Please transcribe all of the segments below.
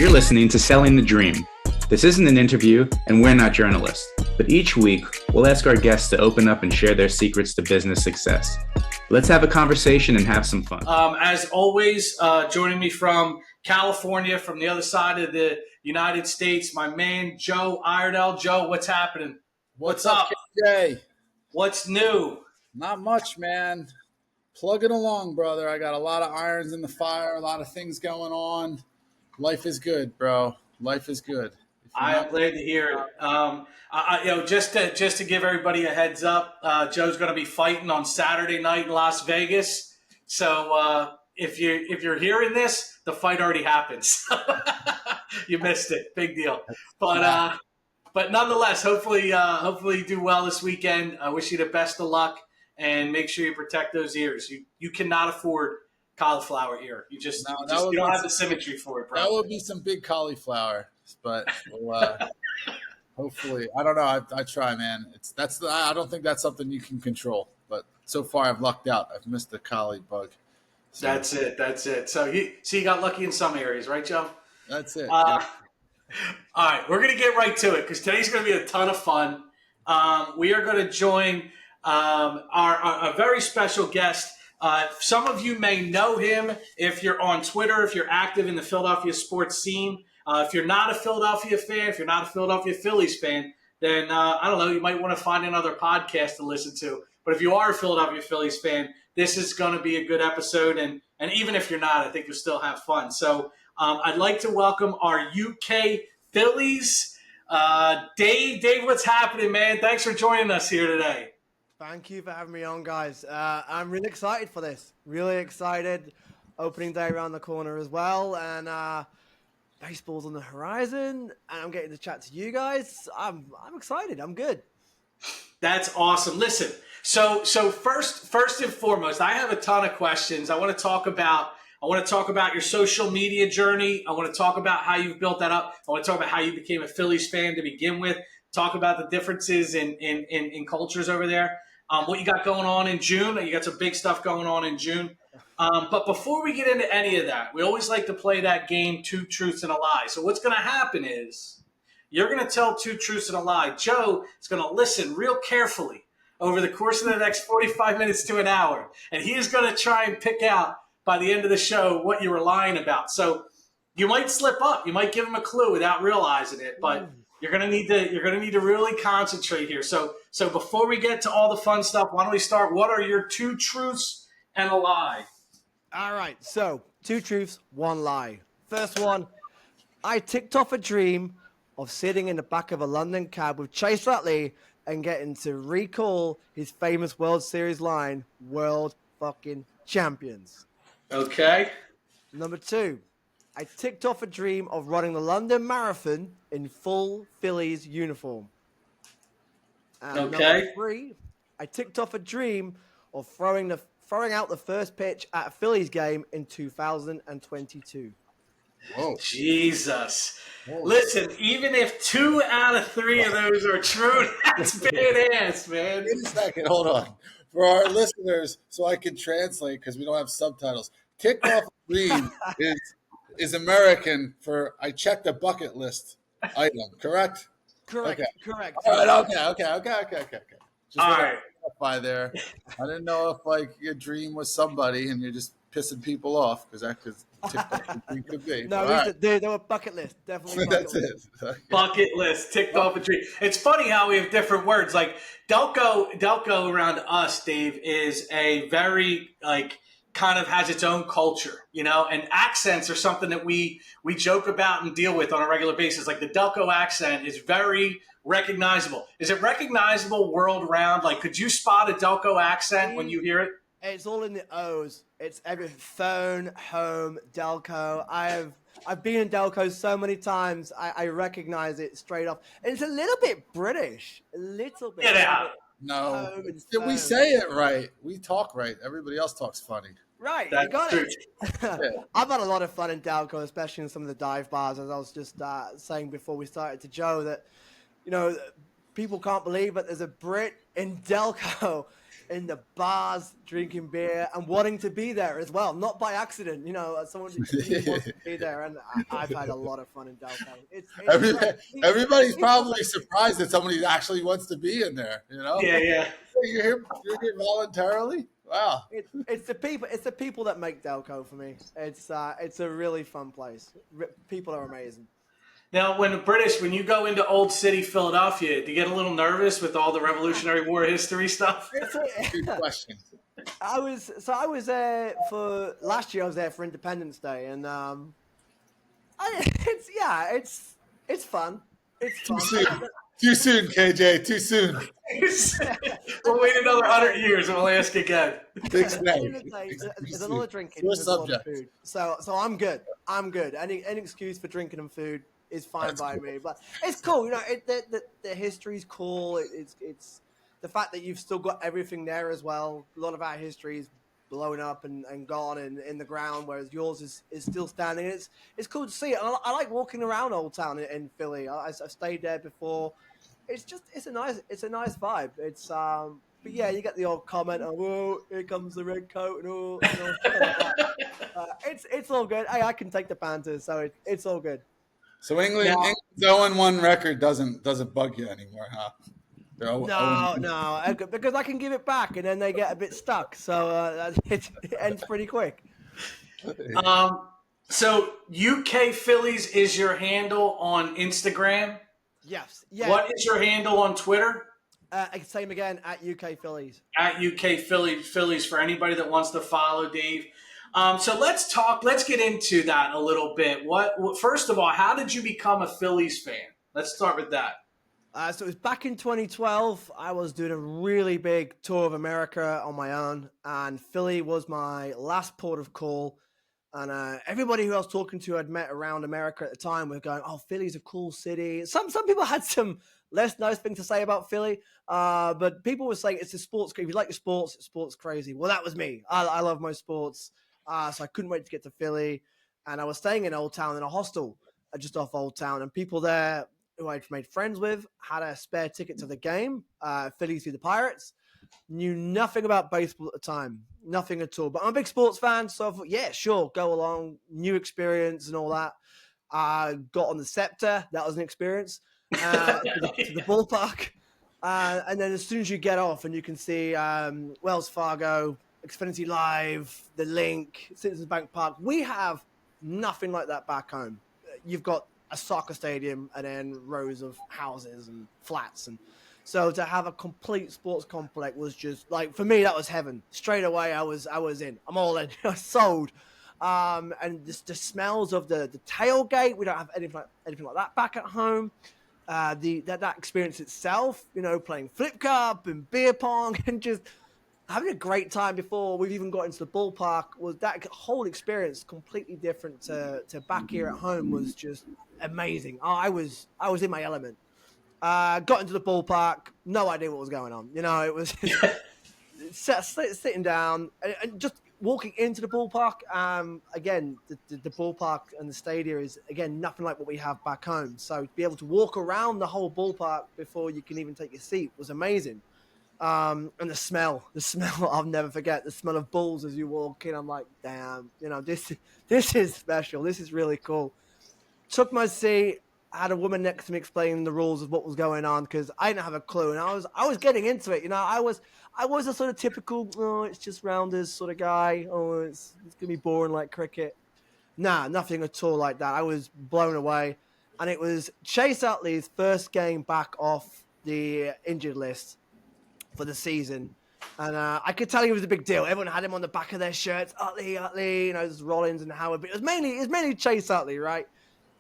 You're listening to Selling the Dream. This isn't an interview, and we're not journalists, but each week we'll ask our guests to open up and share their secrets to business success. Let's have a conversation and have some fun. As always, joining me from California, from the other side of the United States, my man, Joe Iredell. Joe, what's happening? What's up? Jay? What's new? Not much, man. Plugging along, brother. I got a lot of irons in the fire, a lot of things going on. Life is good, bro. Life is good. I am glad to hear it. Just to give everybody a heads up, Joe's going to be fighting on Saturday night in Las Vegas. So if you're hearing this, the fight already happened. You missed it. Big deal. But nonetheless, hopefully you do well this weekend. I wish you the best of luck, and make sure you protect those ears. You cannot afford cauliflower ear. You don't have the symmetry for it, bro. That would be some big cauliflower, but hopefully, I don't know. I try, man. I don't think that's something you can control. But so far, I've lucked out. I've missed the collie bug. So. That's it. So you got lucky in some areas, right, Joe? That's it. Yeah. All right, we're going to get right to it because today's going to be a ton of fun. We are going to join our very special guest. Some of you may know him if you're on Twitter, if you're active in the Philadelphia sports scene. If you're not a Philadelphia fan, if you're not a Philadelphia Phillies fan, then I don't know, you might want to find another podcast to listen to. But if you are a Philadelphia Phillies fan, this is going to be a good episode. And even if you're not, I think you'll still have fun. So I'd like to welcome our UK Phillies. Dave, what's happening, man? Thanks for joining us here today. Thank you for having me on, guys. I'm really excited for this. Really excited. Opening day around the corner as well. And baseball's on the horizon. And I'm getting to chat to you guys. I'm excited. I'm good. That's awesome. Listen, so first and foremost, I have a ton of questions. I want to talk about your social media journey. I want to talk about how you've built that up. I want to talk about how you became a Phillies fan to begin with. Talk about the differences in cultures over there. What you got going on in June. You got some big stuff going on in June. But before we get into any of that, we always like to play that game, Two Truths and a Lie. So what's going to happen is you're going to tell two truths and a lie. Joe is going to listen real carefully over the course of the next 45 minutes to an hour. And he is going to try and pick out by the end of the show what you were lying about. So you might slip up. You might give him a clue without realizing it. But you're gonna need to really concentrate here. So before we get to all the fun stuff, why don't we start? What are your two truths and a lie? All right. So 2 truths, 1 lie. First one, I ticked off a dream of sitting in the back of a London cab with Chase Utley and getting to recall his famous World Series line, "World fucking champions." Okay. Number 2, I ticked off a dream of running the London Marathon in full Phillies uniform. And okay. Number 3, I ticked off a dream of throwing out the first pitch at a Phillies game in 2022. Whoa. Jesus. Whoa. Listen, even if 2 out of 3 of those are true, that's badass, man. Wait a second. Hold on. For our listeners, so I can translate because we don't have subtitles. Tick off a dream is American for I checked a bucket list item, correct? Correct. Okay. Correct. All right. Okay. Just All right. by there. I didn't know if your dream was somebody and you're just pissing people off because that could be. No, they were bucket list. Definitely bucket list. It. Okay. Bucket list, ticked off a dream. It's funny how we have different words. Like Delco around us, Dave, is a very kind of has its own culture, and accents are something that we joke about and deal with on a regular basis. Like the Delco accent is very recognizable. Is it recognizable world round? Like, could you spot a Delco accent when you hear it? It's all in the O's. It's every phone, home, Delco. I've been in Delco so many times. I recognize it straight off. And it's a little bit British. A little bit. Get out. No, we say it right. We talk right. Everybody else talks funny. Right, That's you got true. it. I've had a lot of fun in Delco, especially in some of the dive bars. As I was just saying before we started to Joe, that people can't believe that there's a Brit in Delco. in the bars, drinking beer, and wanting to be there as well, not by accident. As someone who wants to be there, and I've had a lot of fun in Delco. It's Every, great. everybody's People probably like it. surprised that somebody actually wants to be in there. Yeah, yeah. You're here voluntarily. Wow. It's the people. It's the people that make Delco for me. It's a really fun place. People are amazing. Now, when you go into Old City, Philadelphia, do you get a little nervous with all the Revolutionary War history stuff? Good question. I was there for last year. I was there for Independence Day, and it's fun. It's fun. Too soon, KJ. Too soon. We'll wait another 100 years and we'll ask again. There's another drinking. There's a lot of food. So I'm good. Any excuse for drinking and food is fine. That's by cool. Me. But it's cool. The history's cool. It's the fact that you've still got everything there as well. A lot of our history is blown up and gone in the ground, whereas yours is still standing. It's cool to see it. I like walking around Old Town in Philly. I've stayed there before. It's a nice vibe. It's but yeah, you get the old comment, "Oh, here comes the red coat," and all. It's all good. Hey, I can take the banter, so it's all good. So England's 0-1 record doesn't bug you anymore, huh? No, because I can give it back, and then they get a bit stuck. So it ends pretty quick. So UK Phillies is your handle on Instagram. Yes. Yeah. What is your handle on Twitter? Same again, at UK Phillies. At UK Phillies for anybody that wants to follow Dave. So let's get into that a little bit. First of all, how did you become a Phillies fan? Let's start with that. So it was back in 2012. I was doing a really big tour of America on my own, and Philly was my last port of call. And everybody who I was talking to I'd met around America at the time were going, "Oh, Philly's a cool city." Some people had some less nice things to say about Philly, but people were saying it's a sports. If you like your sports crazy. Well, that was me. I love my sports, so I couldn't wait to get to Philly. And I was staying in Old Town in a hostel just off Old Town, and people there who I'd made friends with had a spare ticket to the game, Phillies v the Pirates. Knew nothing about baseball at the time, nothing at all. But I'm a big sports fan, so I thought, yeah, sure, go along. New experience and all that. Got on the Scepter. That was an experience. To the ballpark. And then as soon as you get off and you can see Wells Fargo, Xfinity Live, The Link, Citizens Bank Park, we have nothing like that back home. You've got a soccer stadium and then rows of houses and flats, and so to have a complete sports complex was just like, for me, that was heaven. Straight away, I was in. I'm all in. I was sold. And just the smells of the tailgate. We don't have anything like that back at home. That experience itself, playing flip cup and beer pong and just having a great time before we've even got into the ballpark. Was that whole experience completely different to back here at home? Was just amazing. I was in my element. Got into the ballpark, no idea what was going on. It was sitting down and just walking into the ballpark. Again, the ballpark and the stadium is, again, nothing like what we have back home. So to be able to walk around the whole ballpark before you can even take your seat was amazing. And the smell, I'll never forget. The smell of bulls as you walk in. I'm like, damn, this is special. This is really cool. Took my seat. I had a woman next to me explaining the rules of what was going on because I didn't have a clue, and I was getting into it. I was a sort of typical, it's just rounders sort of guy. It's gonna be boring like cricket. Nah, nothing at all like that. I was blown away, and it was Chase Utley's first game back off the injured list for the season, and I could tell he was a big deal. Everyone had him on the back of their shirts. Utley, there's Rollins and Howard, but it was mainly Chase Utley, right?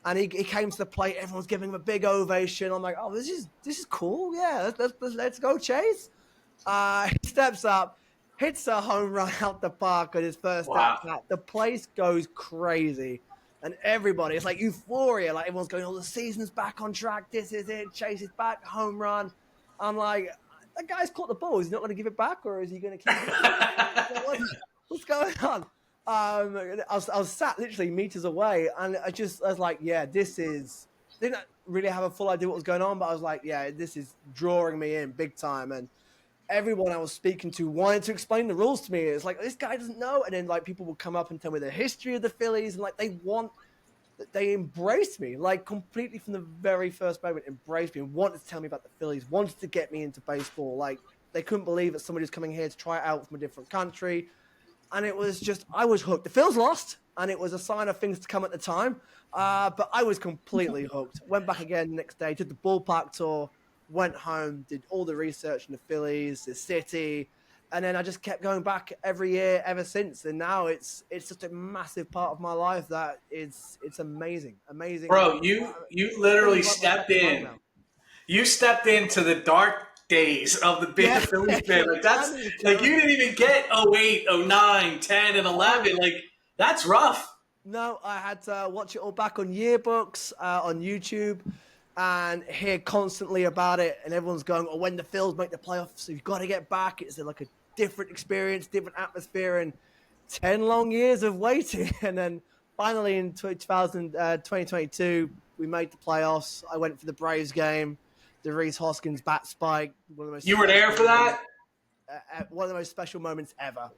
And he came to the plate. Everyone's giving him a big ovation. I'm like, oh, this is cool. Yeah, let's go, Chase. He steps up, hits a home run out the park on his first at bat. The place goes crazy, and everybody, it's like euphoria. Like everyone's going, oh, the season's back on track. This is it. Chase is back, home run. I'm like, that guy's caught the ball. Is he not going to give it back, or is he going to keep it? What's going on? I was sat literally meters away, and I was like, yeah, didn't really have a full idea what was going on, but I was like, yeah, this is drawing me in big time. And everyone I was speaking to wanted to explain the rules to me. It's like, this guy doesn't know. And then like people would come up and tell me the history of the Phillies, and like they embraced me, like completely from the very first moment, embraced me and wanted to tell me about the Phillies, wanted to get me into baseball. Like they couldn't believe that somebody was coming here to try it out from a different country. And it was just, I was hooked. The Phils lost, and it was a sign of things to come at the time. But I was completely hooked. Went back again the next day, did the ballpark tour, went home, did all the research in the Phillies, the city, and then I just kept going back every year ever since. And now it's just a massive part of my life that it's amazing. Bro, you literally stepped in. You stepped into the dark days of the big Phillies fan. Like that's like you didn't even get 08, 09, 10, and 11. Like that's rough. No, I had to watch it all back on yearbooks, on YouTube, and hear constantly about it. And everyone's going, "Oh, when the Phils make the playoffs, you've got to get back." It's like a different experience, different atmosphere, and 10 long years of waiting. And then finally in 2022, we made the playoffs. I went for the Braves game. The Reese Hoskins bat spike. You were there for that? One of the most special moments ever.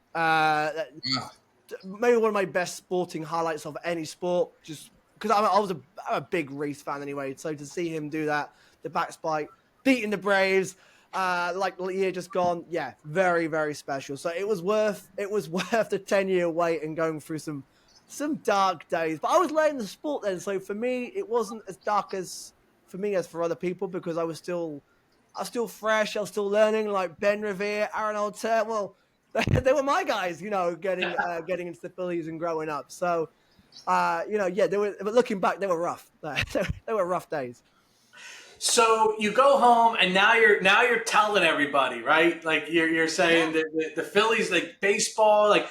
Maybe one of my best sporting highlights of any sport, just because I'm a big Reese fan anyway. So to see him do that, the back spike, beating the Braves, like the year just gone, yeah, very, very special. So it was worth the 10-year wait and going through some dark days. But I was late in the sport then, so for me, it wasn't as dark as for other people, because I was still fresh. I was still learning, like Ben Revere, Iredell. Well, they were my guys, getting into the Phillies and growing up. So, but looking back, they were rough. They were rough days. So you go home, and now you're telling everybody, right? Like you're saying that the Phillies, like baseball, like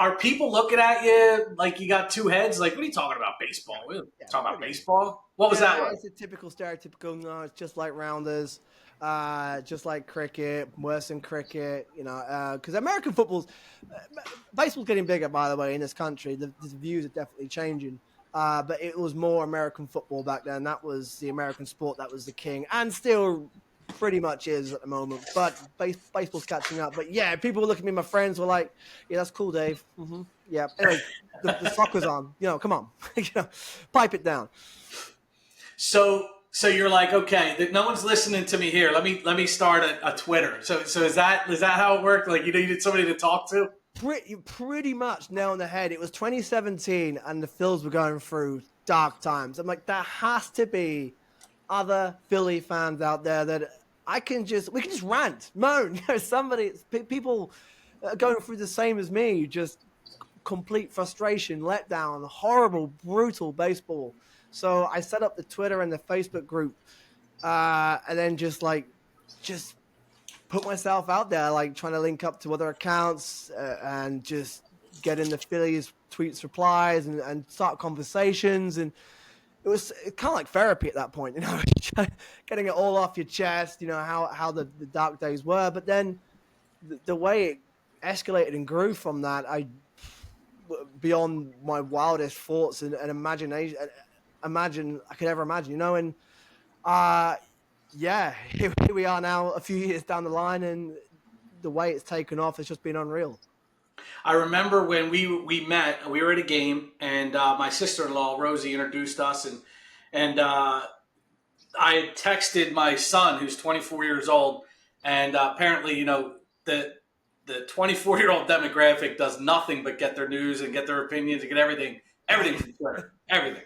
are people looking at you like you got two heads? Like, what are you talking about, baseball? We're talking about baseball. What was that like? It's a typical, stereotypical. No, it's just like Rounders, just like cricket, worse than cricket. Because American baseball's getting bigger, by the way, in this country. The views are definitely changing. But it was more American football back then. That was the American sport. That was the king, and still pretty much is at the moment. But baseball's catching up. But yeah, people were looking at me. My friends were like, "Yeah, that's cool, Dave." Mm-hmm. Yeah. Anyway, the soccer's on. Come on, pipe it down. So you're like, okay, no one's listening to me here. Let me start a Twitter. So is that how it worked? Like you needed somebody to talk to? Pretty much nail on the head. It was 2017, and the Phils were going through dark times. I'm like, there has to be other Philly fans out there that we can just rant, moan. People are going through the same as me, just complete frustration, letdown, horrible, brutal baseball. So I set up the Twitter and the Facebook group, and then just put myself out there, like trying to link up to other accounts and just get in the Phillies tweets, replies, and start conversations. And it was kind of like therapy at that point, getting it all off your chest, how the dark days were. But then the way it escalated and grew from that, beyond my wildest thoughts and imagination, I could ever imagine, and yeah, here we are now, a few years down the line, and the way it's taken off has just been unreal. I remember when we met, we were at a game, and my sister-in-law, Rosie, introduced us, and I had texted my son, who's 24 years old, and apparently, the 24-year-old demographic does nothing but get their news and get their opinions and get everything from Twitter, everything.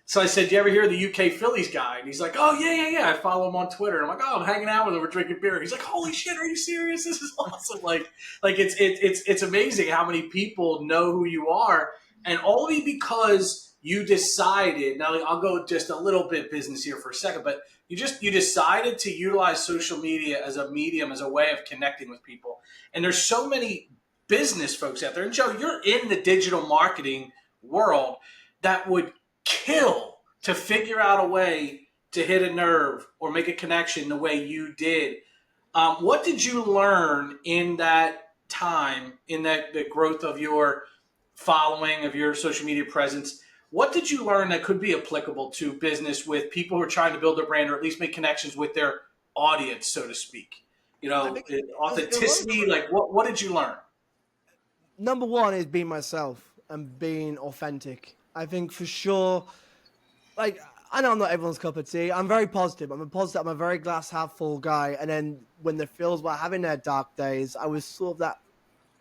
So I said, "Do you ever hear the UK Phillies guy?" And he's like, "Oh, yeah. I follow him on Twitter." And I'm like, "Oh, I'm hanging out with him. We're drinking beer." He's like, "Holy shit, are you serious? This is awesome." Like it's amazing how many people know who you are. And only because you decided, now I'll go just a little bit business here for a second, but you decided to utilize social media as a medium, as a way of connecting with people. And there's so many business folks out there. And Joe, you're in the digital marketing world that would kill to figure out a way to hit a nerve or make a connection the way you did. What did you learn in that time, in the growth of your following, of your social media presence? What did you learn that could be applicable to business with people who are trying to build their brand, or at least make connections with their audience, so to speak? You I know, think a lot of authenticity. Like, what did you learn? number one is being myself and being authentic. I think for sure, like I know I'm not everyone's cup of tea. I'm very positive. I'm a very glass half full guy. And then when the Phils were having their dark days, I was sort of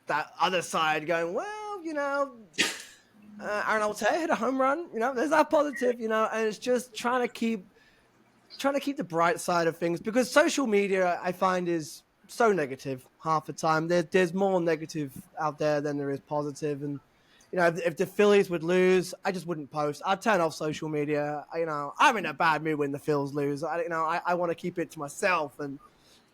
that other side going, well, Aaron Altair hit a home run. There's that positive. And it's just trying to keep the bright side of things, because social media I find is so negative half the time. There's more negative out there than there is positive. And if the Phillies would lose, I just wouldn't post. I'd turn off social media. I'm in a bad mood when the Phils lose. I want to keep it to myself and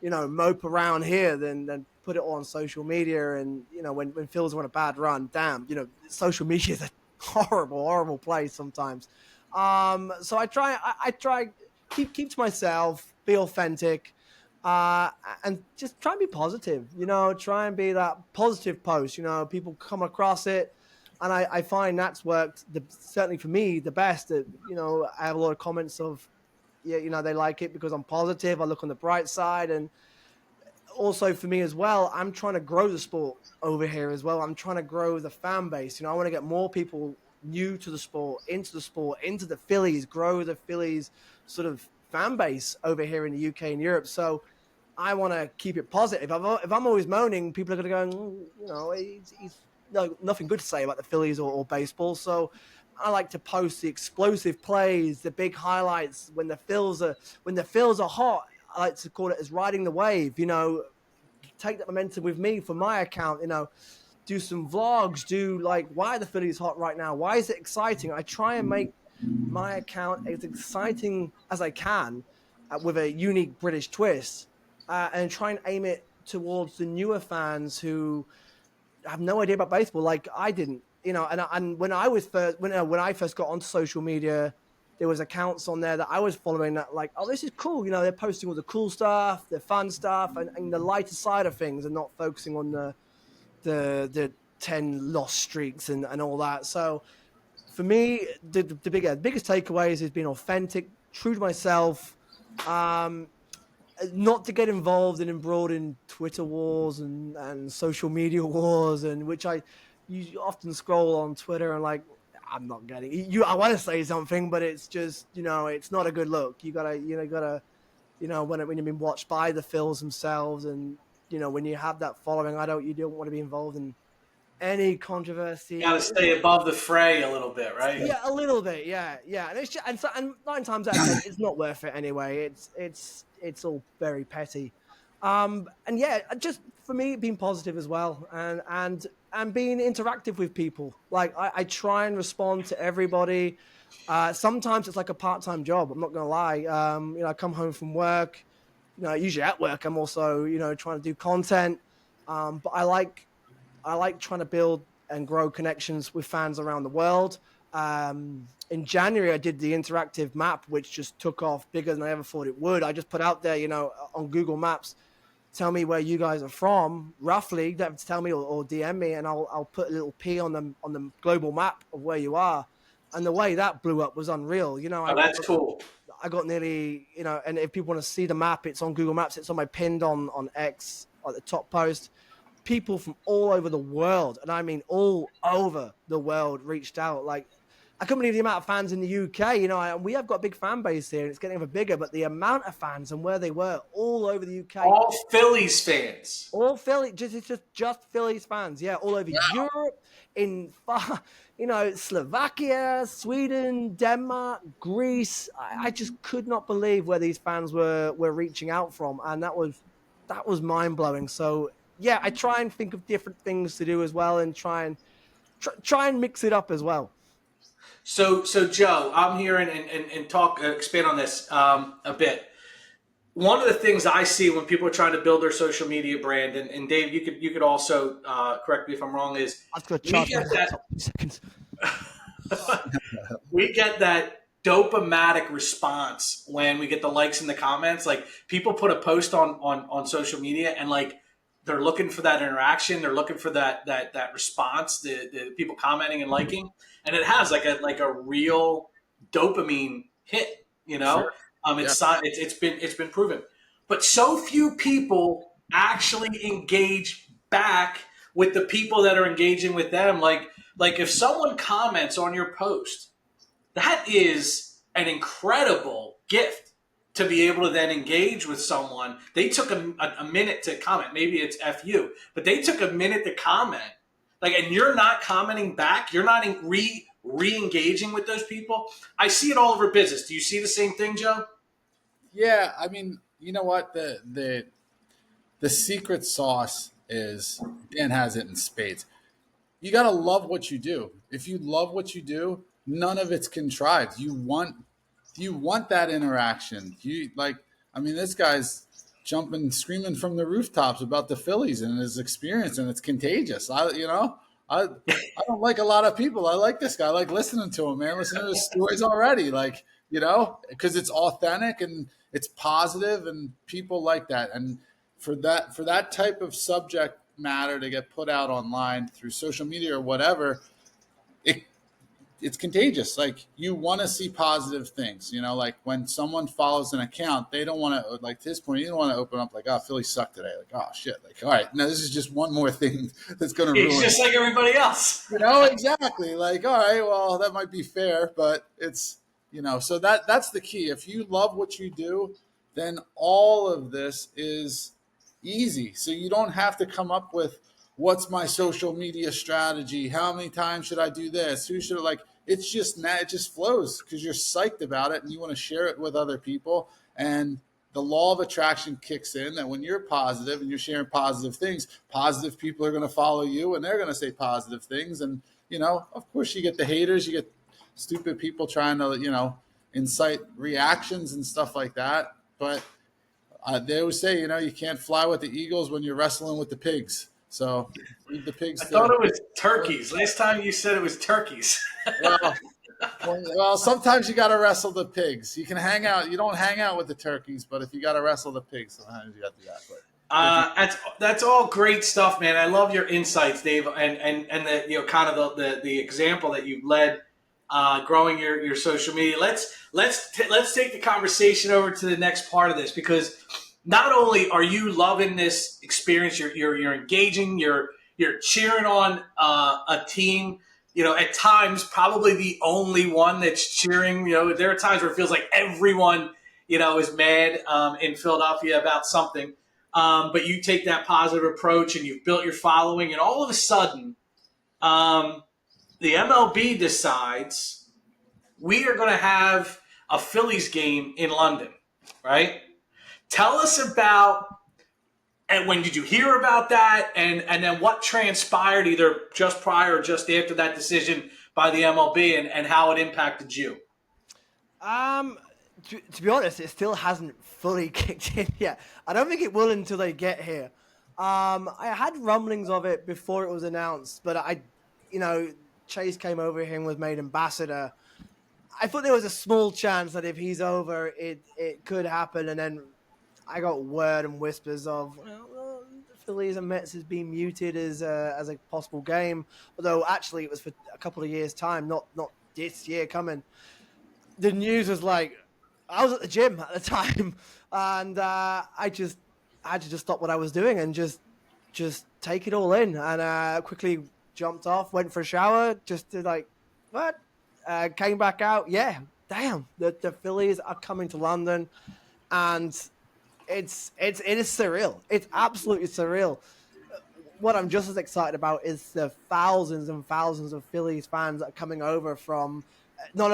mope around here than put it on social media. And when Phil's on a bad run, damn, social media is a horrible place sometimes. So I try keep to myself, be authentic, and just try and be positive. Try and be that positive post. People come across it, and I find that's worked certainly for me the best. That I have a lot of comments of, yeah, they like it because I'm positive. I look on the bright side, and also for me as well, I'm trying to grow the sport over here as well. I'm trying to grow the fan base. I want to get more people new to the sport, into the Phillies, grow the Phillies sort of fan base over here in the UK and Europe. So I want to keep it positive. If I'm always moaning, people are going to go, he's nothing good to say about the Phillies or baseball. So I like to post the explosive plays, the big highlights when the Phils are hot. I like to call it as riding the wave. Take that momentum with me for my account. Do some vlogs. Do like, why are the Phillies hot right now? Why is it exciting? I try and make my account as exciting as I can, with a unique British twist, and try and aim it towards the newer fans who have no idea about baseball, like I didn't. And when I first got onto social media, there was accounts on there that I was following that like, oh, this is cool. They're posting all the cool stuff, the fun stuff, and the lighter side of things, and not focusing on the 10 lost streaks and all that. So for me, the biggest takeaways is being authentic, true to myself, not to get involved and embroiled in Twitter wars and social media wars, and which you often scroll on Twitter and like, I'm not getting you. I want to say something, but it's just, it's not a good look. You gotta, when you've been watched by the Phils themselves, and when you have that following, you don't want to be involved in any controversy. You got to stay above the fray a little bit, right? Yeah, a little bit. Yeah. And it's just, and 9 times out of 10, it's not worth it anyway. It's all very petty. And yeah, just for me, being positive as well, and being interactive with people. Like I try and respond to everybody. Sometimes it's like a part-time job. I'm not gonna lie. I come home from work. Usually at work, I'm also trying to do content. But I like trying to build and grow connections with fans around the world. In January, I did the interactive map, which just took off bigger than I ever thought it would. I just put out there, on Google Maps, tell me where you guys are from, roughly. You don't have to tell me or DM me, and I'll put a little P on the global map of where you are. And the way that blew up was unreal. That's cool. I got nearly, and if people want to see the map, it's on Google Maps. It's on my pinned on X at the top post. People from all over the world, and I mean all over the world, reached out. Like, I couldn't believe the amount of fans in the UK. And we have got a big fan base here, and it's getting ever bigger. But the amount of fans and where they were all over the UK, all Phillies fans, all Philly, just Phillies fans, yeah, all over Europe, in Slovakia, Sweden, Denmark, Greece. I just could not believe where these fans were reaching out from, and that was mind blowing. So yeah, I try and think of different things to do as well, and try and mix it up as well. So Joe, I'm here and talk expand on this a bit. One of the things I see when people are trying to build their social media brand, and Dave, you could also correct me if I'm wrong, is we get that dopamatic response when we get the likes and the comments. Like, people put a post on social media, and like, they're looking for that interaction. They're looking for that response, the people commenting and liking, and it has like a real dopamine hit. Sure. It's been proven, but so few people actually engage back with the people that are engaging with them. Like if someone comments on your post, that is an incredible gift to be able to then engage with someone. They took a minute to comment. Maybe it's FU, but they took a minute to comment. Like, and you're not commenting back. You're not re-engaging with those people. I see it all over business. Do you see the same thing, Joe? Yeah, I mean, you know what? The secret sauce is, Dan has it in spades. You got to love what you do. If you love what you do, none of it's contrived. You want that interaction. I mean, this guy's jumping, screaming from the rooftops about the Phillies and his experience, and it's contagious. I don't like a lot of people. I like this guy. I like listening to him, man. Listening to his stories already, because it's authentic and it's positive, and people like that. And for that type of subject matter to get put out online through social media or whatever, it's contagious. Like, you want to see positive things, like when someone follows an account, they don't want to, like, to his point, you don't want to open up like, oh, Philly sucked today. Like, oh shit. Like, all right, now this is just one more thing that's going to ruin It's just like everybody else. Exactly. Like, all right, well, that might be fair, but it's, so that's the key. If you love what you do, then all of this is easy. So you don't have to come up with, what's my social media strategy? How many times should I do this? Who should it just flows because you're psyched about it and you want to share it with other people. And the law of attraction kicks in, that when you're positive and you're sharing positive things, positive people are going to follow you and they're going to say positive things. And, of course you get the haters, you get stupid people trying to, incite reactions and stuff like that. But they always say, you can't fly with the eagles when you're wrestling with the pigs. So leave the pigs. I thought it was turkeys. Last time you said it was turkeys. Well, sometimes you got to wrestle the pigs. You can hang out. You don't hang out with the turkeys, but if you got to wrestle the pigs, sometimes you got to do that. But that's all great stuff, man. I love your insights, Dave, and the kind of the example that you've led, growing your social media. Let's take the conversation over to the next part of this, because not only are you loving this experience, you're engaging, you're cheering on a team. At times probably the only one that's cheering. There are times where it feels like everyone is mad in Philadelphia about something. But you take that positive approach and you've built your following, and all of a sudden, the MLB decides we are going to have a Phillies game in London, right? Tell us about, and when did you hear about that, and then what transpired either just prior or just after that decision by the MLB, and how it impacted you? To be honest, it still hasn't fully kicked in yet. I don't think it will until they get here. I had rumblings of it before it was announced, but Chase came over here and was made ambassador. I thought there was a small chance that if he's over, it could happen, and then I got word and whispers of the Phillies and Mets has been muted as a possible game. Although actually it was for a couple of years' time, not this year coming. The news was like, I was at the gym at the time, and I had to just stop what I was doing and just take it all in, and quickly jumped off, went for a shower, just to what? Came back out. Yeah, damn, the Phillies are coming to London, and it is surreal. It's absolutely surreal. What I'm just as excited about is the thousands and thousands of Phillies fans that are coming over from not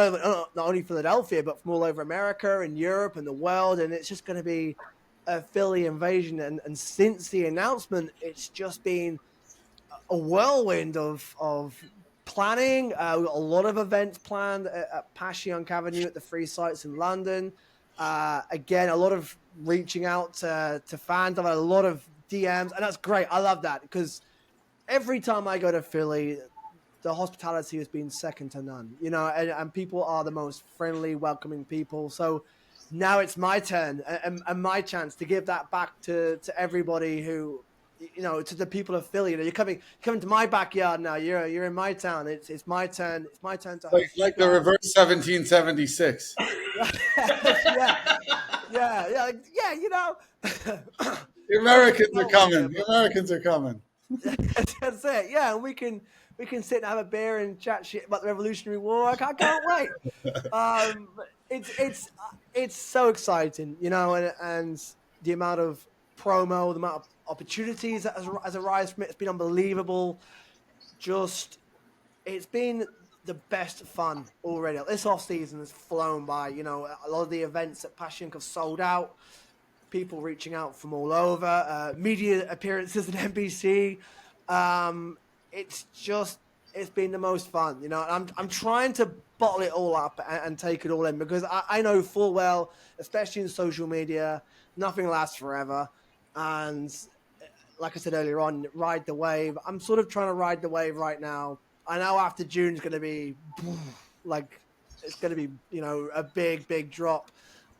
only Philadelphia, but from all over America and Europe and the world. And it's just going to be a Philly invasion. And since the announcement, it's just been a whirlwind of planning. We've got a lot of events planned at Passyunk Avenue at the three sites in London. Again, a lot of reaching out to fans. I've had a lot of DMs, and that's great. I love that, because every time I go to Philly, the hospitality has been second to none, and people are the most friendly, welcoming people. So now it's my turn and my chance to give that back to everybody who, to the people of Philly. You're coming to my backyard now. You're in my town. It's my turn. It's my turn to host. Like the reverse 1776. Yeah. The Americans are No coming. idea, The Americans are coming. That's it. Yeah, we can sit and have a beer and chat shit about the Revolutionary War. I can't wait. It's so exciting, and the amount of promo, the amount of opportunities that has arisen from it, it's been unbelievable. Just it's been the best fun already. This off season has flown by. A lot of the events at Passyunk have sold out. People reaching out from all over, media appearances at NBC. It's been the most fun, And I'm trying to bottle it all up and take it all in because I know full well, especially in social media, nothing lasts forever. And like I said earlier on, ride the wave. I'm sort of trying to ride the wave right now. I know after June's going to be like it's going to be a big drop.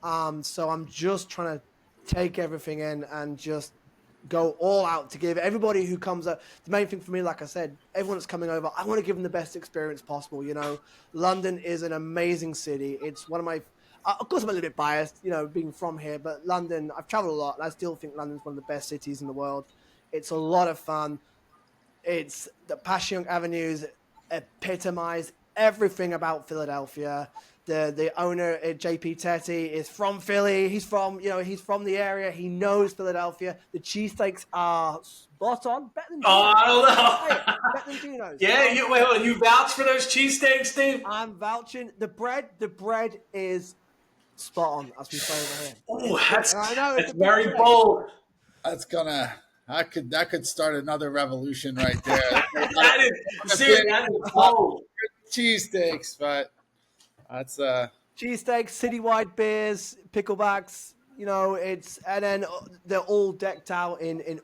So I'm just trying to take everything in and just go all out to give everybody who comes up. The main thing for me, like I said, everyone that's coming over, I want to give them the best experience possible. London is an amazing city. It's one of my, of course, I'm a little bit biased, being from here, but London, I've traveled a lot, and I still think London's one of the best cities in the world. It's a lot of fun. It's the Passyunk Avenues epitomize everything about Philadelphia. The owner, JP Tetty, is from Philly. He's from the area. He knows Philadelphia. The cheesesteaks are spot on. Better than Oh, I don't know. Better than Gino's. Yeah, you vouch for those cheesesteaks, Steve? I'm vouching. The bread is spot on, as we say over here. Oh, that's it's very bold. That could start another revolution right there. That is bold. Cheesesteaks, but that's cheesesteaks, citywide beers, picklebacks. And then they're all decked out in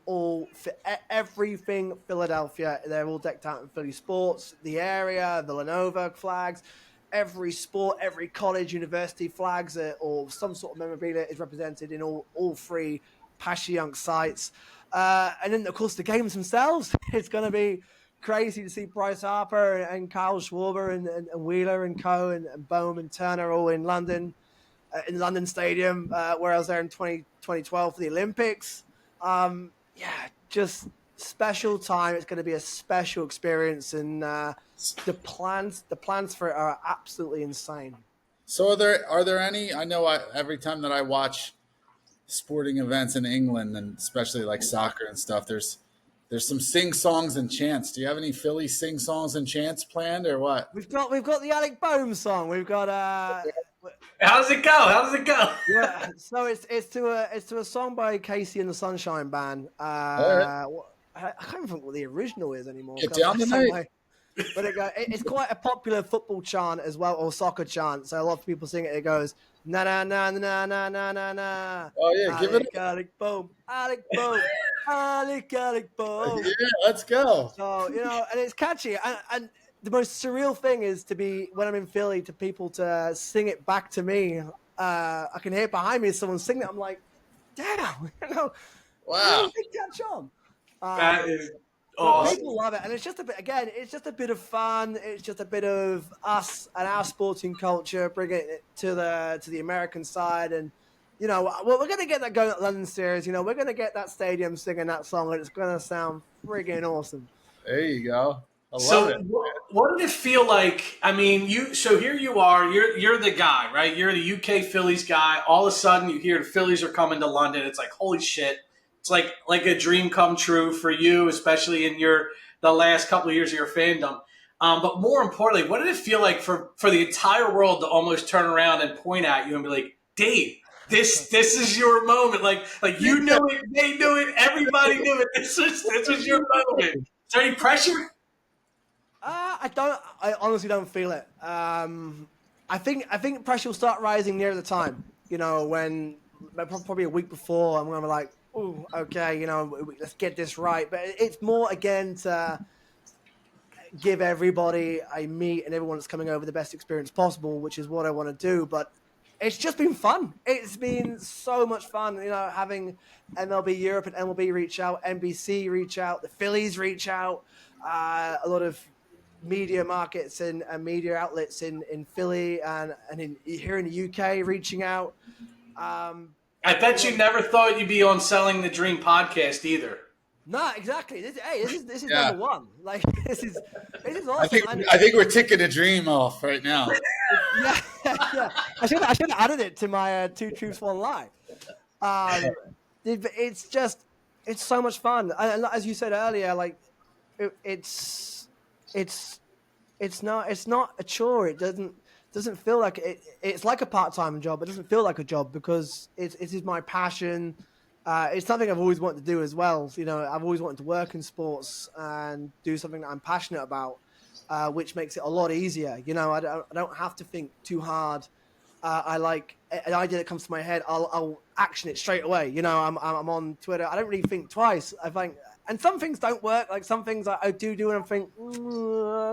everything Philadelphia. They're all decked out in Philly sports, the area, the Villanova flags. Every sport, every college, university flags or some sort of memorabilia is represented in all three Passyunk sites. And then, of course, the games themselves. It's going to be crazy to see Bryce Harper and Kyle Schwarber and Wheeler and Co. and Bohm and Turner all in London Stadium, where I was there in 2012 for the Olympics. Just special time. It's going to be a special experience, and the plans for it are absolutely insane. So are there any? I know every time that I watch sporting events in England, and especially like soccer and stuff, there's some sing songs and chants. Do you have any Philly sing songs and chants planned, or what? We've got the Alec Bohm song. We've got How does it go? Yeah, so it's to a song by Casey and the Sunshine Band. Right. I can't even think what the original is anymore. Get down tonight. But it's quite a popular football chant as well, or soccer chant. So a lot of people sing it. It goes na na na na na na na na. Oh yeah, give it. Alec Bohm, Alec Bohm, Alec Bohm. Yeah, let's go. So and it's catchy. And the most surreal thing is to be when I'm in Philly to people to sing it back to me. I can hear behind me someone singing it. I'm like, damn, Wow, catch on. That is awesome. People love it, and it's just a bit. Again, it's just a bit of fun. It's just a bit of us and our sporting culture, bringing it to the American side, and we're going to get that going at London Series. We're going to get that stadium singing that song, and it's going to sound friggin' awesome. There you go. I love So it. what did it feel like? I mean, so here you are, you're the guy, right? You're the UK Phillies guy. All of a sudden you hear the Phillies are coming to London. It's like, holy shit. It's like a dream come true for you, especially in the last couple of years of your fandom. But more importantly, what did it feel like for the entire world to almost turn around and point at you and be like, Dave, this is your moment. Like you knew it, they knew it, everybody knew it. This was your moment. Is there any pressure? I honestly don't feel it. I think pressure will start rising near the time. When probably a week before, I'm going to be like, oh, okay, let's get this right. But it's more again to give everybody I meet and everyone that's coming over the best experience possible, which is what I want to do. But it's just been fun. It's been so much fun, having MLB Europe and MLB reach out, NBC reach out, the Phillies reach out, a lot of media markets and media outlets in Philly and here in the UK reaching out. I bet you never thought you'd be on Selling the Dream podcast either. No, exactly. This is Yeah. number one. Like this is awesome. I think we're ticking a dream off right now. Yeah, yeah. I should have added it to my two truths, one lie. It's so much fun. And as you said earlier, like it's not a chore. It doesn't feel like it's like a part-time job. It doesn't feel like a job because it is my passion. It's something I've always wanted to do as well. You know, I've always wanted to work in sports and do something that I'm passionate about, which makes it a lot easier. You know, I don't have to think too hard. I like an idea that comes to my head. I'll action it straight away. You know, I'm on Twitter. I don't really think twice. I think, and some things don't work. Like some things I do, and I think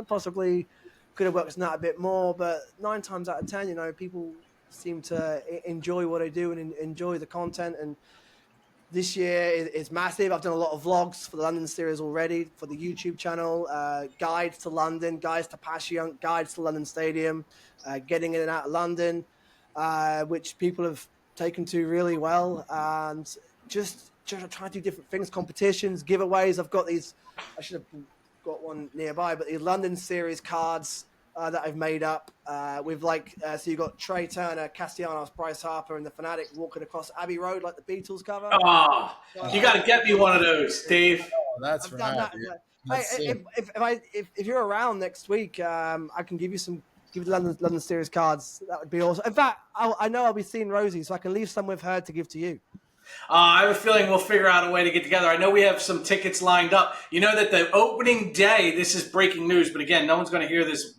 possibly could have worked on that a bit more. But 9 times out of 10, you know, people seem to enjoy what I do and enjoy the content. And this year is massive. I've done a lot of vlogs for the London series already for the YouTube channel, guides to London, guides to Passyunk, guides to London Stadium, getting in and out of London, which people have taken to really well. And just trying to do different things, competitions, giveaways. I've got these, I should have got one nearby, but these London series cards that I've made up with so you've got Trey Turner, Castellanos, Bryce Harper, and the Fanatic walking across Abbey Road like the Beatles cover. Oh, you got to get me one of those, Dave. Oh, that's I've right. done that. If you're around next week, I can give you the London series cards. That would be awesome. In fact, I know I'll be seeing Rosie, so I can leave some with her to give to you. I have a feeling we'll figure out a way to get together. I know we have some tickets lined up. You know that the opening day, this is breaking news, but again, no one's going to hear this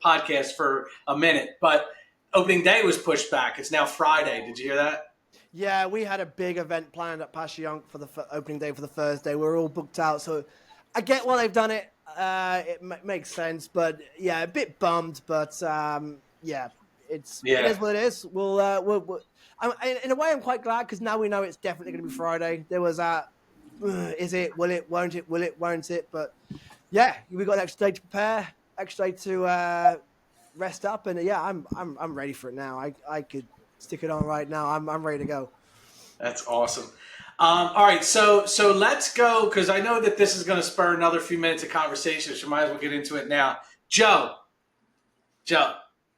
podcast for a minute, but opening day was pushed back. It's now Friday. Did you hear that? Yeah, we had a big event planned at Passyunk for the opening day for the Thursday. We're all booked out, so I get why they've done it. It makes sense, but yeah, a bit bummed, but yeah, it is what it is. We'll in a way, I'm quite glad because now we know it's definitely going to be Friday. There was that, is it, will it, won't it, will it, won't it? But yeah, we got an extra day to prepare, extra day to rest up, and yeah, I'm ready for it now. I could stick it on right now. I'm ready to go. That's awesome. All right, so let's go because I know that this is going to spur another few minutes of conversation, so might as well get into it now. Joe.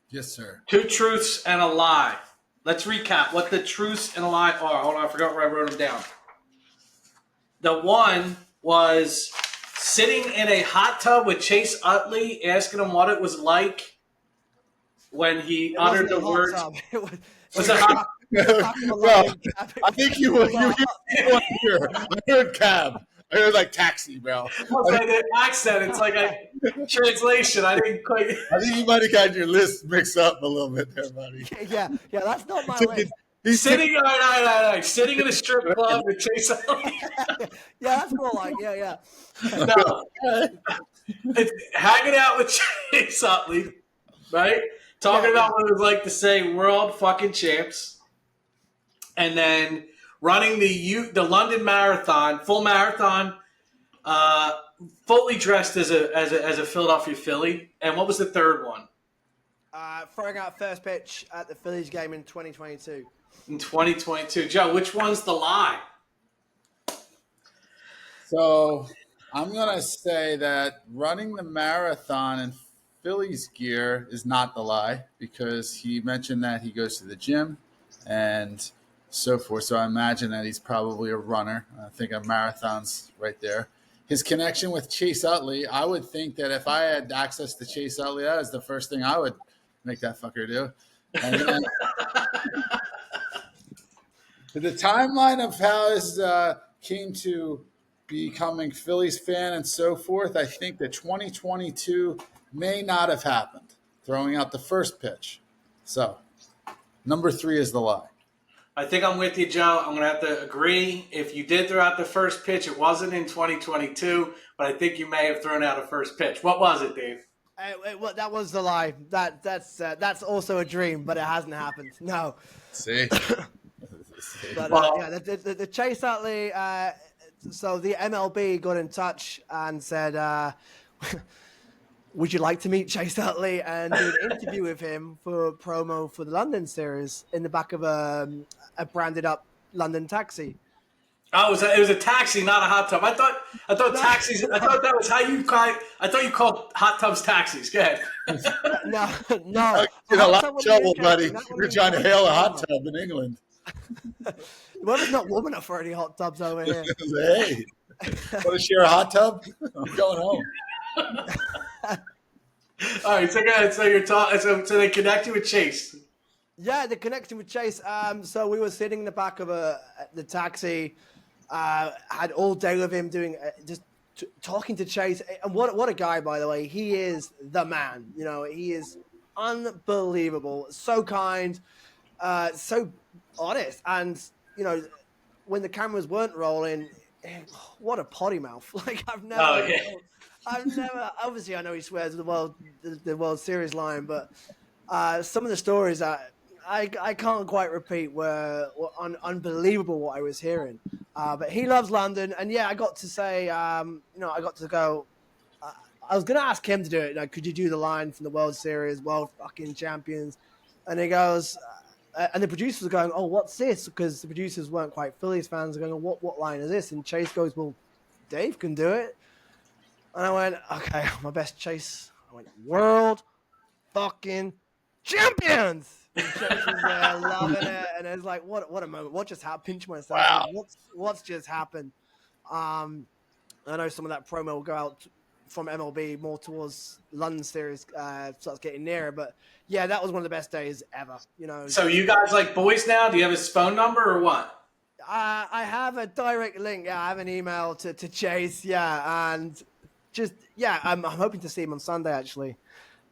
Yes, sir. 2 truths and a lie. Let's recap what the truths and a lie are. Hold on, I forgot where I wrote them down. The one was sitting in a hot tub with Chase Utley, asking him what it was like when he uttered the words. Was it hot? Well, I think you were here. I heard cab. I heard like taxi, bro. Like the accent. It's like a translation. I didn't quite. I think you might have gotten your list mixed up a little bit there, buddy. Yeah, that's not my list. He's sitting in a strip club with Chase Utley. Yeah, that's more like yeah. No, it's hanging out with Chase Utley, right? Talking about what it was like to say world fucking champs, and then running the London Marathon, full marathon, fully dressed as a Philadelphia Philly. And what was the third one? Throwing out first pitch at the Phillies game in 2022. In 2022. Joe, which one's the lie? So I'm going to say that running the marathon in Phillies gear is not the lie because he mentioned that he goes to the gym and so forth. So I imagine that he's probably a runner. I think a marathon's right there. His connection with Chase Utley, I would think that if I had access to Chase Utley, that is the first thing I would make that fucker do. And then, the timeline of how this came to becoming Phillies fan and so forth, I think that 2022 may not have happened, throwing out the first pitch. So, number 3 is the lie. I think I'm with you, Joe. I'm going to have to agree. If you did throw out the first pitch, it wasn't in 2022, but I think you may have thrown out a first pitch. What was it, Dave? Well, that was the lie. That's also a dream, but it hasn't happened. No. See? But the Chase Utley, so the MLB got in touch and said, would you like to meet Chase Utley and do an interview with him for promo for the London series in the back of a branded up London taxi. Oh, it was a taxi, not a hot tub. I thought taxis. I thought that was how you call. I thought you called hot tubs taxis. Go ahead. No, no. In a lot of trouble, buddy. That You're trying to hail a hot tub in England. The weather's not warm enough for any hot tubs over here. Hey, want to share a hot tub? I'm going home. All right, so go ahead. So you're talking. So they connect you with Chase. Yeah, the connection with Chase. So we were sitting in the back of the taxi. Had all day with him doing just talking to Chase. And what a guy, by the way. He is the man. You know, he is unbelievable. So kind, so honest. And, you know, when the cameras weren't rolling, what a potty mouth. Like, I've never, obviously I know he swears the World Series line, but some of the stories that I can't quite repeat were unbelievable what I was hearing. But he loves London. And yeah, I got to say, you know, I got to go, I was going to ask him to do it. Like, could you do the line from the World Series, World fucking Champions? And he goes, and the producers were going, oh, what's this? Because the producers weren't quite Phillies fans. They're going, what line is this? And Chase goes, well, Dave can do it. And I went, okay, my best Chase. I went, World fucking Champions. And Chase was there loving it. And it was like, what a moment. What just happened? Pinch myself. Wow. Like, what's just happened? I know some of that promo will go out from MLB more towards London series starts getting nearer. But yeah, that was one of the best days ever. You know. So you guys like boys now? Do you have his phone number or what? I have a direct link. Yeah, I have an email to Chase. Yeah, and just I'm hoping to see him on Sunday actually,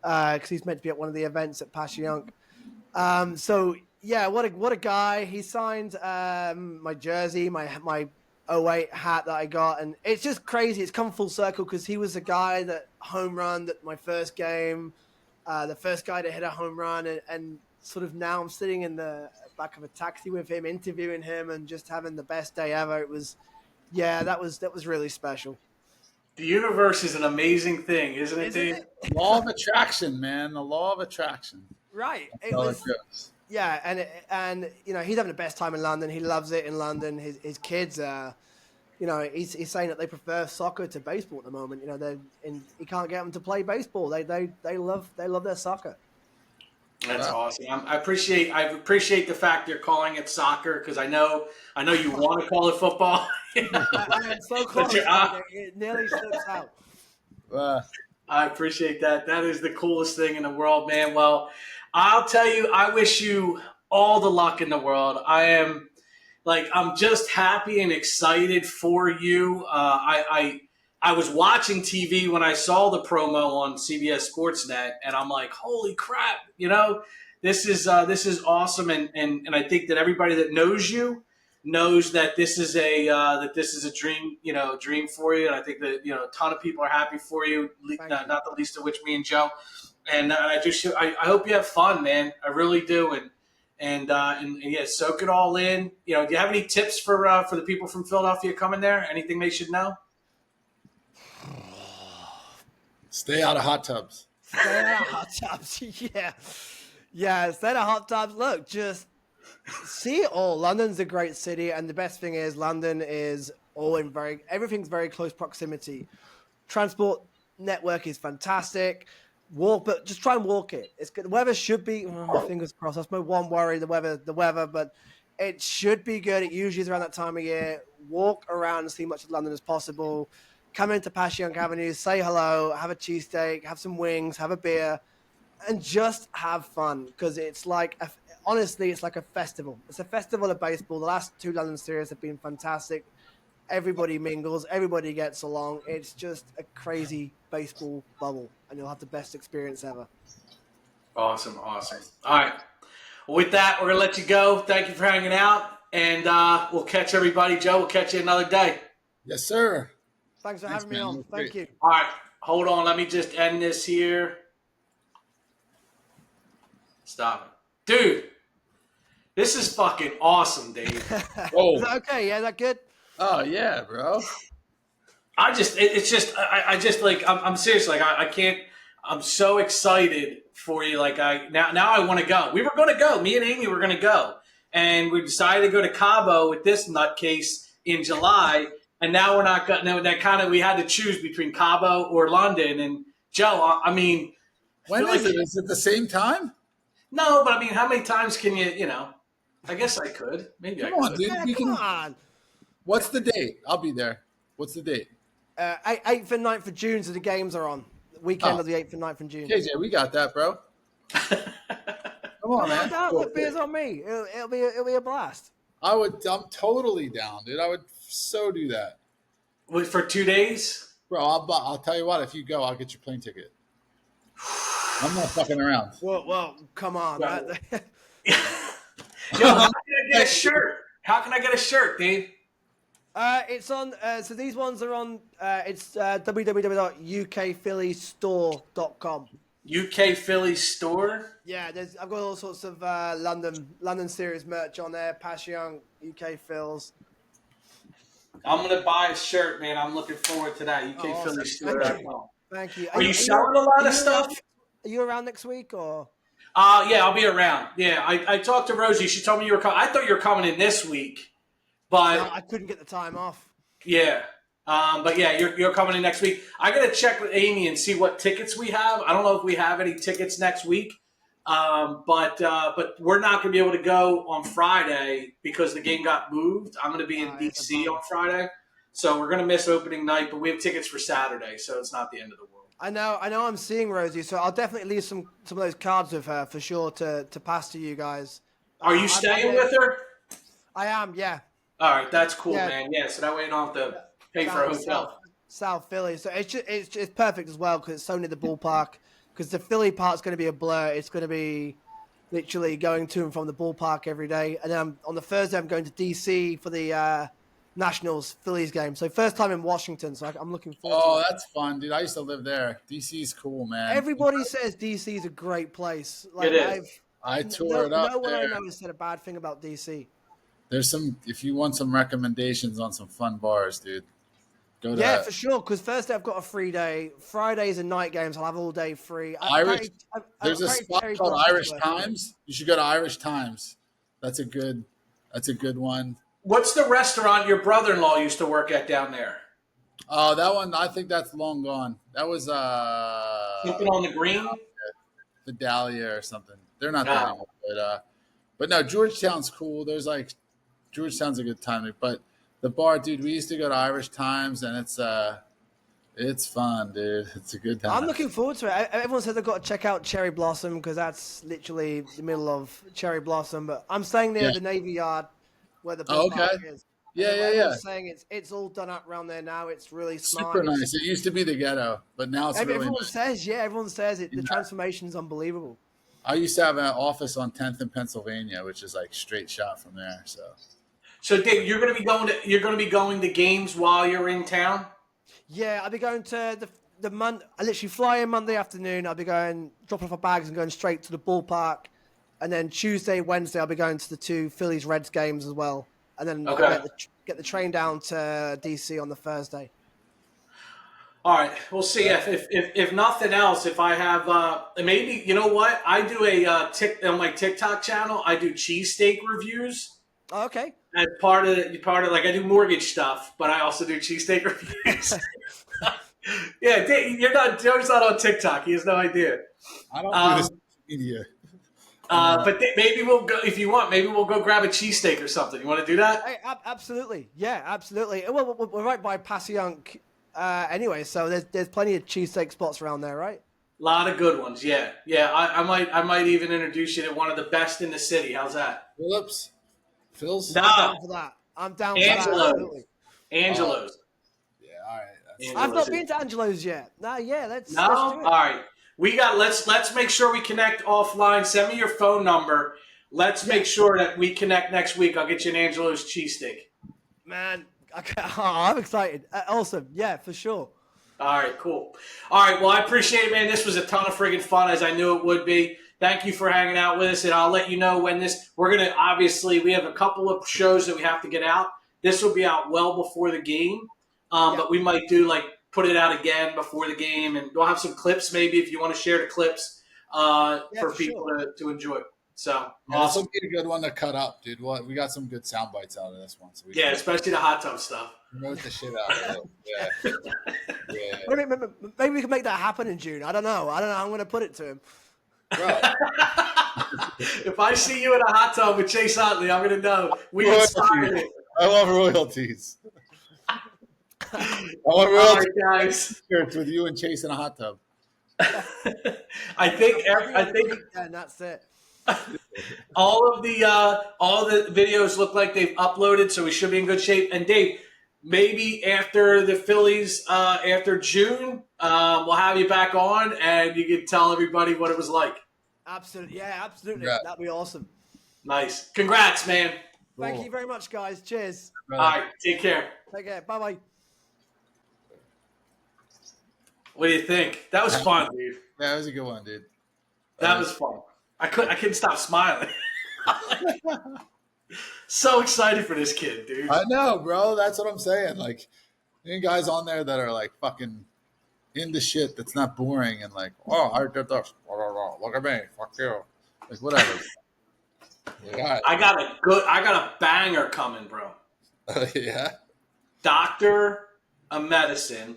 because he's meant to be at one of the events at Passyunk. So yeah, what a guy. He signed my jersey, my 08 hat that I got, and it's just crazy. It's come full circle because he was the guy that home run at my first game, the first guy to hit a home run, and sort of now I'm sitting in the back of a taxi with him, interviewing him, and just having the best day ever. It was, that was really special. The universe is an amazing thing, isn't it, Dave? Law of attraction, man. The law of attraction. Right. It goes. Yeah, and you know, he's having the best time in London. He loves it in London. His kids you know, he's saying that they prefer soccer to baseball at the moment. You know, he can't get them to play baseball. They love their soccer. That's awesome. I appreciate the fact you're calling it soccer because I know you want to call it football. I am so close. It nearly slips out. I appreciate that. That is the coolest thing in the world, man. Well, I'll tell you, I wish you all the luck in the world. I'm just happy and excited for you. I was watching TV when I saw the promo on CBS Sportsnet, and I'm like, holy crap, you know, this is awesome. And I think that everybody that knows you knows that this is a dream for you. And I think that, you know, a ton of people are happy for you, not the least of which me and Joe. And I hope you have fun, man. I really do. And yeah, soak it all in. You know, do you have any tips for the people from Philadelphia coming there? Anything they should know? Stay out of hot tubs. Stay out of hot tubs. Yeah. Stay out of hot tubs. Look, just see it all. London's a great city, and the best thing is London is everything's very close proximity. Transport network is fantastic. But just try and walk it. It's good. The weather should be, fingers crossed. That's my one worry, the weather, but it should be good. It usually is around that time of year. Walk around and see as much of London as possible. Come into Passyunk Avenue, say hello, have a cheesesteak, have some wings, have a beer, and just have fun. Because it's honestly, it's like a festival. It's a festival of baseball. The last 2 London series have been fantastic. Everybody mingles, everybody gets along. It's just a crazy baseball bubble, and you'll have the best experience ever. Awesome. All right. Well, with that, we're going to let you go. Thank you for hanging out, and we'll catch everybody. Joe, we'll catch you another day. Yes, sir. Thanks for having me on. Thank you. All right. Hold on. Let me just end this here. Stop it. Dude, this is fucking awesome, Dave. Oh. Is that okay? Yeah, is that good? Oh, yeah, bro. I'm serious. Like, I can't, I'm so excited for you. Like, now I want to go. We were going to go. Me and Amy were going to go. and we decided to go to Cabo with this nutcase in July, and now we're not going. That kind of we had to choose between Cabo or London. And Joe, I mean, When is it? Is it the same time? no, but I mean, how many times can you? I guess I could. Maybe Come I on, could. dude. Yeah, We come can. on. What's the date? I'll be there. What's the date? 8th and 9th of June, so the games are on. Weekend Oh. of the 8th and 9th of June. KJ, we got that, bro. Come on, man. The beer's on me. It'll be a blast. I'm totally down, dude. I would so do that, For 2 days. bro. I'll tell you what. If you go, I'll get your plane ticket. I'm not fucking around. Well, come on. Right. Yo, how can I get a shirt? How can I get a shirt, Dave? It's on. So these ones are on. It's www.ukphilliesstore.com. UK Phillies store. Yeah, I've got all sorts of London series merch on there. Passion, UK Phils. I'm gonna buy a shirt, man. I'm looking forward to that. UK Oh, Phillies awesome. store. Thank you. Are you selling a lot of stuff? Are you around next week or? Yeah, I'll be around. Yeah, I talked to Rosie. She told me you were coming. I thought you were coming in this week, but No, I couldn't get the time off. yeah. But yeah, you're coming in next week. I gotta check with Amy and see what tickets we have. I don't know if we have any tickets next week. But we're not gonna be able to go on Friday because the game got moved. I'm gonna be in DC on Friday, so we're gonna miss opening night. But we have tickets for Saturday, so it's not the end of the world. I know. I'm seeing Rosie, so I'll definitely leave some of those cards with her for sure to pass to you guys. Are you staying with her? I am. Yeah. All right, that's cool, Yeah. man. Yeah, so that way you don't have to pay for a hotel. South Philly, so it's perfect as well because it's so near the ballpark. Because the Philly part's going to be a blur. It's going to be literally going to and from the ballpark every day. And then on the Thursday, I'm going to DC for the Nationals Phillies game. So first time in Washington, so I'm looking forward to it. Oh, that's fun, dude. I used to live there. DC's cool, man. Everybody says DC is a great place. It is. I tore it up No one I there. know has said a bad thing about DC. There's some. If you want some recommendations on some fun bars, dude, go to Yeah, that. for sure. Because Thursday I've got a free day. Fridays and night games I'll have all day free. There's a spot called Irish Times. You should go to Irish Times. That's a good one. What's the restaurant your brother-in-law used to work at down there? Oh, that one. I think that's long gone. That was Something on the green? Vidalia or something. They're not there anymore. But no, Georgetown's cool. Georgetown's a good time. But the bar, dude, we used to go to Irish Times, and it's fun, dude. It's a good time. I'm looking forward to it. Everyone says they've got to check out Cherry Blossom because that's literally the middle of Cherry Blossom. But I'm staying near the Navy Yard where the ballpark is. Yeah. Everyone's saying it's all done up around there now. It's really smart. Super nice. It used to be the ghetto, but now it's really Everyone nice. everyone says it. The transformation is unbelievable. I used to have an office on 10th in Pennsylvania, which is like straight shot from there. So Dave, you're going to be going to games while you're in town? Yeah, I'll be going to the Monday. I literally fly in Monday afternoon. I'll be dropping off our bags and going straight to the ballpark. And then Tuesday, Wednesday, I'll be going to the 2 Phillies Reds games as well. And then I'll get the train down to DC on the Thursday. All right, we'll see if nothing else. If I have maybe you know what I do on my TikTok channel, I do cheesesteak reviews. Oh, okay. And part of like I do mortgage stuff, but I also do cheesesteak reviews. Yeah, Joe's not on TikTok. He has no idea. I don't do this media. But maybe we'll go if you want. Maybe we'll go grab a cheesesteak or something. You want to do that? Hey, absolutely. Yeah, absolutely. Well, we're right by Passyunk anyway, so there's plenty of cheesesteak spots around there, right? A lot of good ones. Yeah. I might even introduce you to one of the best in the city. How's that? Phil's? No. I'm down for that. I'm down for that. Absolutely. Angelo's. Yeah, all right. I've not been to Angelo's yet. Let's do it. All right. Let's make sure we connect offline. Send me your phone number. Let's make sure that we connect next week. I'll get you an Angelo's cheesesteak. Man, I'm excited. Awesome. Yeah, for sure. All right, cool. All right, well, I appreciate it, man. This was a ton of friggin' fun, as I knew it would be. Thank you for hanging out with us, and I'll let you know when we have a couple of shows that we have to get out. This will be out well before the game, but we might put it out again before the game, and we'll have some clips maybe if you want to share the clips for people to enjoy. So Yeah, this awesome. will be a good one to cut up, dude. We got some good sound bites out of this one. So we Yeah, can especially the hot tub stuff. promote the shit out of it. Yeah. Yeah. Maybe we can make that happen in June. I don't know. I'm going to put it to him. Bro. If I see you in a hot tub with Chase Utley, I'm going to know we inspired it. I love royalties. I want All royalties right, guys. with you and Chase in a hot tub. I think And that's it. all the videos look like they've uploaded, so we should be in good shape. And Dave, maybe after the Phillies, after June, we'll have you back on, and you can tell everybody what it was like. Absolutely, yeah, absolutely. Yeah. That'd be awesome. Nice, congrats, man. Thank you very much, guys. Cheers. All right, take care. Take care. Bye bye. What do you think? That was fun, dude. Yeah, that was a good one, dude. That was fun. I couldn't stop smiling. So excited for this kid, dude. I know, bro. That's what I'm saying. Like, any guys on there that are like fucking into shit that's not boring and like, oh, I did this. Look at me. Fuck you. Like, whatever. Yeah. I got a banger coming, bro. Yeah. Doctor of medicine,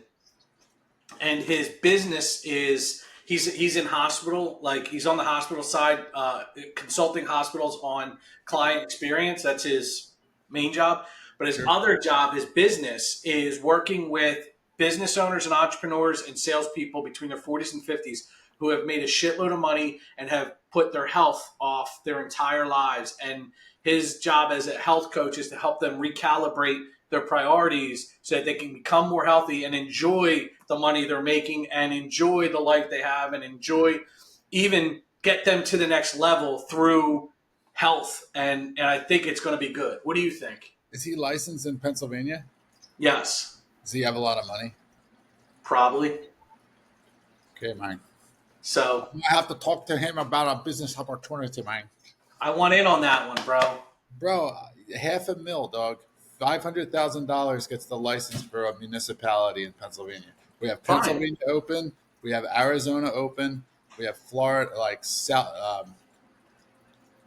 and his business is he's in hospital, like he's on the hospital side, consulting hospitals on client experience. That's his main job. But his other job, his business, is working with business owners and entrepreneurs and salespeople between their 40s and 50s who have made a shitload of money and have put their health off their entire lives. And his job as a health coach is to help them recalibrate their priorities so that they can become more healthy and enjoy the money they're making and enjoy the life they have and enjoy, even get them to the next level through health. And I think it's going to be good. What do you think? Is he licensed in Pennsylvania? Yes. Does he have a lot of money? Probably. Okay, man. So I have to talk to him about a business opportunity, man. I want in on that one, bro. Bro, $500,000, dog. $500,000 gets the license for a municipality in Pennsylvania. We have Pennsylvania open. We have Arizona open. We have Florida, like south,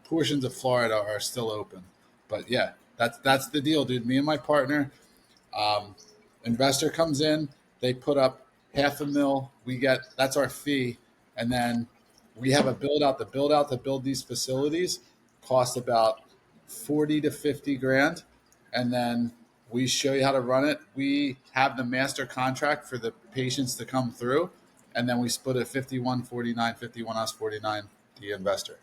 portions of Florida are still open. But yeah, that's the deal, dude. Me and my partner, investor comes in. They put up $500,000. That's our fee, and then we have a build out. The build out to build these facilities costs about 40 to 50 grand. And then we show you how to run it. We have the master contract for the patients to come through. And then we split it 51, 49, 51 us, 49 the investor.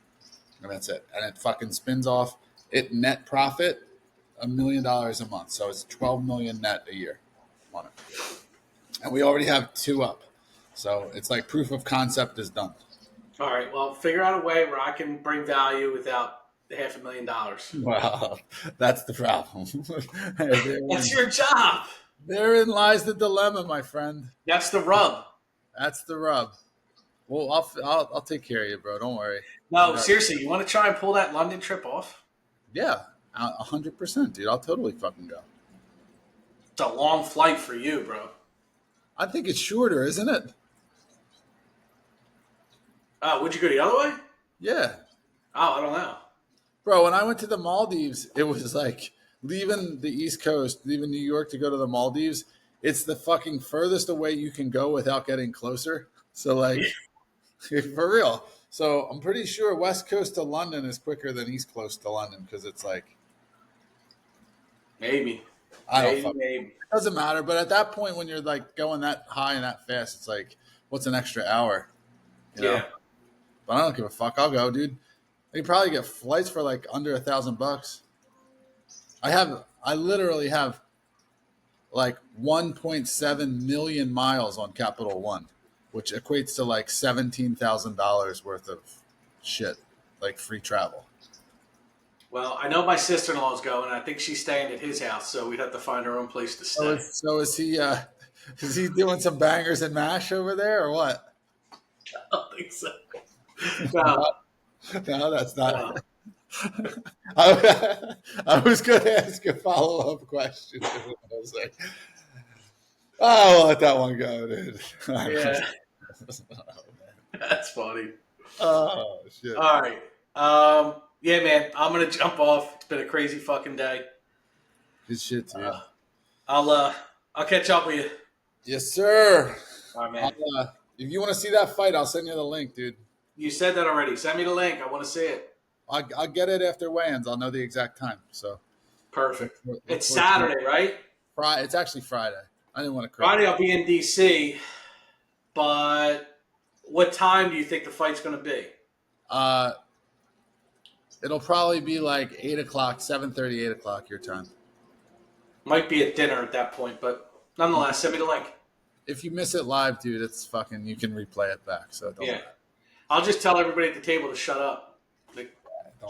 And that's it. And it fucking spins off. It net profit $1 million a month. So it's 12 million net a year on it. And we already have 2 up. So it's like proof of concept is done. All right. Well, figure out a way where I can bring value without the $500,000. Well, that's the problem. That's your job. Therein lies the dilemma, my friend. That's the rub. That's the rub. Well, I'll take care of you, bro. Don't worry. No, seriously, you want to try and pull that London trip off? Yeah, 100%, dude. I'll totally fucking go. It's a long flight for you, bro. I think it's shorter, isn't it? Would you go the other way? Yeah. Oh, I don't know. Bro, when I went to the Maldives, it was like leaving the East Coast, leaving New York to go to the Maldives. It's the fucking furthest away you can go without getting closer. So, like, for real. So, I'm pretty sure West Coast to London is quicker than East Coast to London because it's like. Maybe. Maybe. It doesn't matter. But at that point, when you're like going that high and that fast, it's like, what's an extra hour? You know? Yeah. But I don't give a fuck. I'll go, dude. You probably get flights for like under $1,000. I literally have like 1.7 million miles on Capital One, which equates to like $17,000 worth of shit, like free travel. Well, I know my sister-in-law is going. I think she's staying at his house, so we'd have to find our own place to stay. So is he doing some bangers and mash over there or what? I don't think so. No. No, that's not. No. I was going to ask a follow-up question. I was like, I'll let that one go, dude. Yeah. That's funny. Oh, shit. All right. Yeah, man, I'm gonna jump off. It's been a crazy fucking day. Good shit, dude. I'll catch up with you. Yes, sir. All right, man. If you want to see that fight, I'll send you the link, dude. You said that already. Send me the link. I want to see it. I'll get it after weigh-ins. I'll know the exact time. So Perfect. It's Saturday, right? Friday. It's actually Friday. I didn't want to. Friday, I'll be in DC. But what time do you think the fight's going to be? It'll probably be like 8 o'clock, 7:30, 8 o'clock your time. Might be at dinner at that point, but nonetheless, send me the link. If you miss it live, dude, it's fucking. You can replay it back. So don't yeah, I'll just tell everybody at the table to shut up. Like,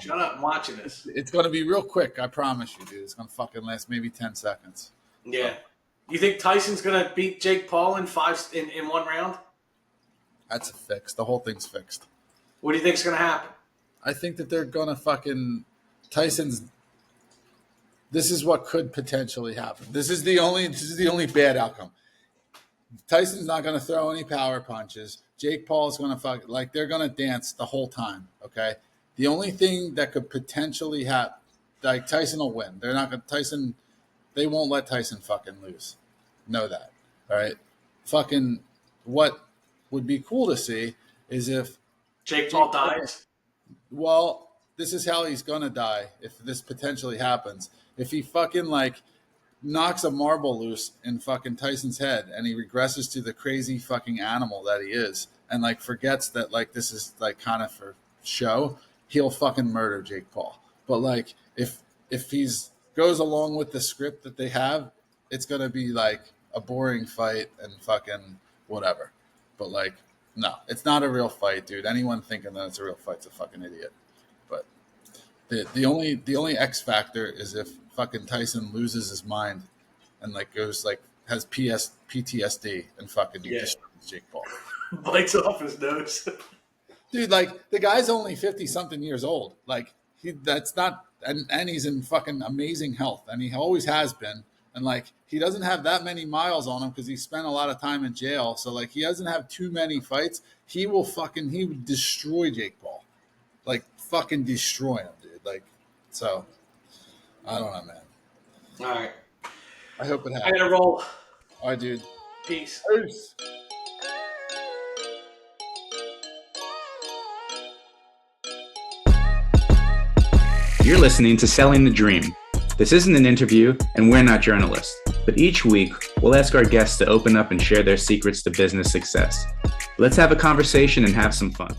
shut up! I'm watching this. It's going to be real quick. I promise you, dude. It's going to fucking last maybe 10 seconds. Yeah. You think Tyson's going to beat Jake Paul in one round? That's a fix. The whole thing's fixed. What do you think's going to happen? I think that they're going to fucking Tyson's. This is what could potentially happen. This is the only bad outcome. Tyson's not going to throw any power punches. Jake Paul's going to they're going to dance the whole time. Okay. The only thing that could potentially happen, like Tyson will win. They're not going to Tyson. They won't let Tyson fucking lose. Know that. All right. Fucking what would be cool to see is if Jake Paul dies. Well, this is how he's going to die if this potentially happens. If he fucking knocks a marble loose in fucking Tyson's head and he regresses to the crazy fucking animal that he is and forgets that this is kind of for show, he'll fucking murder Jake Paul. But if he's goes along with the script that they have, it's going to be a boring fight and fucking whatever. But no, it's not a real fight, dude. Anyone thinking that it's a real fight's a fucking idiot. But the only X factor is if fucking Tyson loses his mind and goes has PTSD and fucking destroys Jake Paul. Bites off his nose. Dude, the guy's only 50 something years old. That's not and he's in fucking amazing health and he always has been. And he doesn't have that many miles on him because he spent a lot of time in jail. So he doesn't have too many fights. He would destroy Jake Paul. Fucking destroy him, dude. So I don't know, man. All right. I hope it happens. I gotta roll. All right, dude. Peace. Peace. You're listening to Selling the Dream. This isn't an interview, and we're not journalists, but each week we'll ask our guests to open up and share their secrets to business success. Let's have a conversation and have some fun.